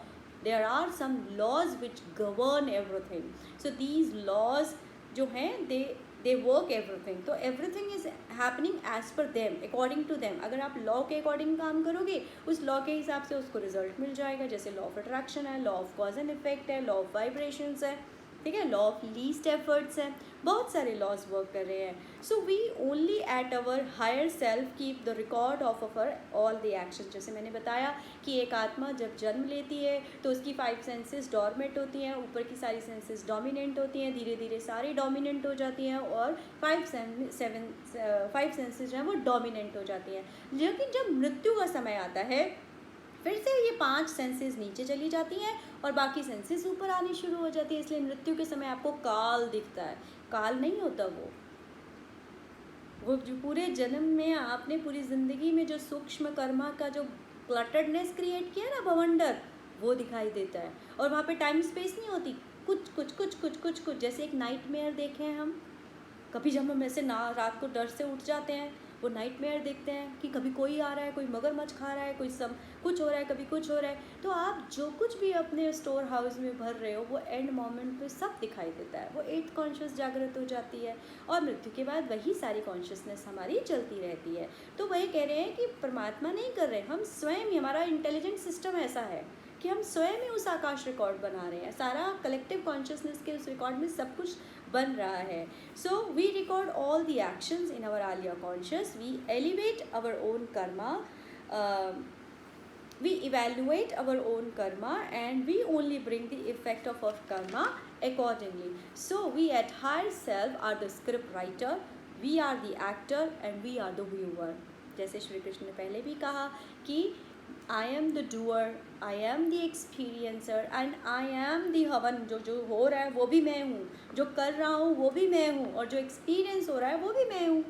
There are some laws which govern everything. So these laws जो हैं दे वर्क एवरीथिंग। तो everything is happening as per them, according to them. अगर आप लॉ के अकॉर्डिंग काम करोगे, उस लॉ के हिसाब से उसको रिजल्ट मिल जाएगा। जैसे लॉ ऑफ अट्रैक्शन है, law of cause and effect है, लॉ ऑफ वाइब्रेशंस है, ठीक है, लॉ ऑफ लीस्ट एफर्ट्स है, बहुत सारे लॉज वर्क कर रहे हैं। So we only at our higher self keep the record of our all the action. जैसे मैंने बताया कि एक आत्मा जब जन्म लेती है तो उसकी 5 सेंसेस डॉर्मेंट होती हैं, ऊपर की सारी सेंसेस डोमिनेंट होती हैं, धीरे धीरे सारी डोमिनेंट हो जाती हैं और 5 सेंसेस जो हैं वो डोमिनेंट हो जाती हैं। लेकिन जब मृत्यु का समय आता है, फिर से ये 5 सेंसेस नीचे चली जाती हैं और बाकी सेंसेस ऊपर आनी शुरू हो जाती है। इसलिए मृत्यु के समय आपको काल दिखता है। काल नहीं होता वो जो पूरे जन्म में आपने पूरी ज़िंदगी में जो सूक्ष्म कर्मा का जो क्लटर्डनेस क्रिएट किया ना, बवंडर, वो दिखाई देता है। और वहाँ पे टाइम स्पेस नहीं होती, कुछ जैसे एक नाइटमेयर देखे हैं हम। कभी जब हम ऐसे ना रात को डर से उठ जाते हैं, वो नाइटमेयर देखते हैं कि कभी कोई आ रहा है, कोई मगरमच्छ खा रहा है, कुछ हो रहा है, कभी कुछ हो रहा है। तो आप जो कुछ भी अपने स्टोर हाउस में भर रहे हो, वो एंड मोमेंट पे सब दिखाई देता है। वो 8th कॉन्शियस जागृत हो जाती है और मृत्यु के बाद वही सारी कॉन्शियसनेस हमारी चलती रहती है। तो वही कह रहे हैं कि परमात्मा नहीं कर रहे, हम स्वयं ही, हमारा इंटेलिजेंट सिस्टम ऐसा है कि हम स्वयं ही उस आकाश रिकॉर्ड बना रहे हैं। सारा कलेक्टिव कॉन्शियसनेस के उस रिकॉर्ड में सब कुछ बन रहा है। So we record all the actions in our आलिया conscious, we elevate our own karma, we evaluate our own karma and we only bring the effect of our karma accordingly. So we at higher self are the script writer, we are the actor and we are the viewer. जैसे श्री कृष्ण ने पहले भी कहा कि I am the doer, I am the experiencer and I am the हवन। जो हो रहा है वो भी मैं हूँ, जो कर रहा हूँ वो भी मैं हूँ और जो एक्सपीरियंस हो रहा है वो भी मैं हूँ,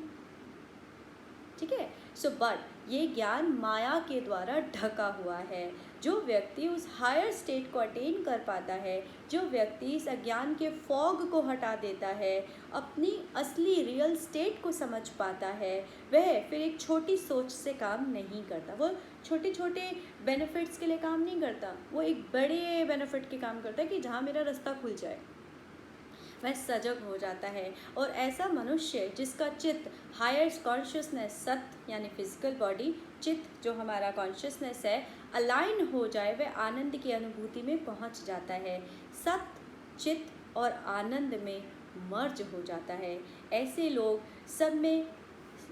ठीक है। सो बट ये ज्ञान माया के द्वारा ढका हुआ है। जो व्यक्ति उस हायर स्टेट को अटेन कर पाता है, जो व्यक्ति इस अज्ञान के फॉग को हटा देता है, अपनी असली रियल स्टेट को समझ पाता है, वह फिर एक छोटी सोच से काम नहीं करता। वो छोटे छोटे बेनिफिट्स के लिए काम नहीं करता, वो एक बड़े बेनिफिट के काम करता है कि जहाँ मेरा रास्ता खुल जाए। वह सजग हो जाता है। और ऐसा मनुष्य जिसका चित्त हायर कॉन्शियसनेस, सत्य यानी फिजिकल बॉडी, चित्त जो हमारा कॉन्शियसनेस है, अलाइन हो जाए, वह आनंद की अनुभूति में पहुंच जाता है। सत्य, चित्त और आनंद में मर्ज हो जाता है। ऐसे लोग सब में,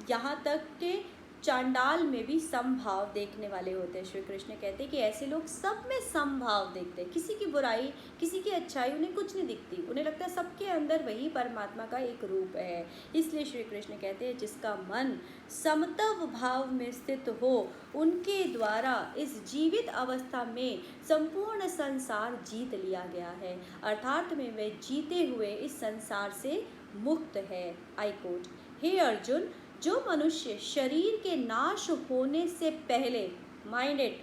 यहाँ तक के चांडाल में भी समभाव देखने वाले होते हैं। श्री कृष्ण कहते हैं कि ऐसे लोग सब में समभाव देखते हैं, किसी की बुराई, किसी की अच्छाई उन्हें कुछ नहीं दिखती। उन्हें लगता है सबके अंदर वही परमात्मा का एक रूप है। इसलिए श्री कृष्ण कहते हैं जिसका मन समतव भाव में स्थित हो, उनके द्वारा इस जीवित अवस्था में संपूर्ण संसार जीत लिया गया है, अर्थात में वे जीते हुए इस संसार से मुक्त है। आई कोट, हे अर्जुन, जो मनुष्य शरीर के नाश होने से पहले, माइंड इट,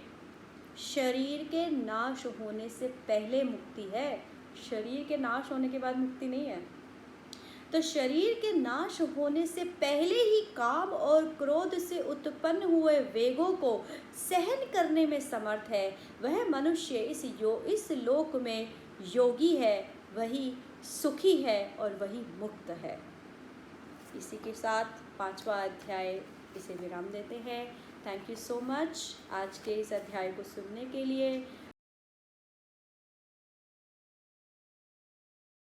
शरीर के नाश होने से पहले मुक्ति है, शरीर के नाश होने के बाद मुक्ति नहीं है। तो शरीर के नाश होने से पहले ही काम और क्रोध से उत्पन्न हुए वेगों को सहन करने में समर्थ है, वह मनुष्य इस लोक में योगी है, वही सुखी है और वही मुक्त है। इसी के साथ 5वां अध्याय इसे विराम देते हैं। थैंक यू सो मच आज के इस अध्याय को सुनने के लिए।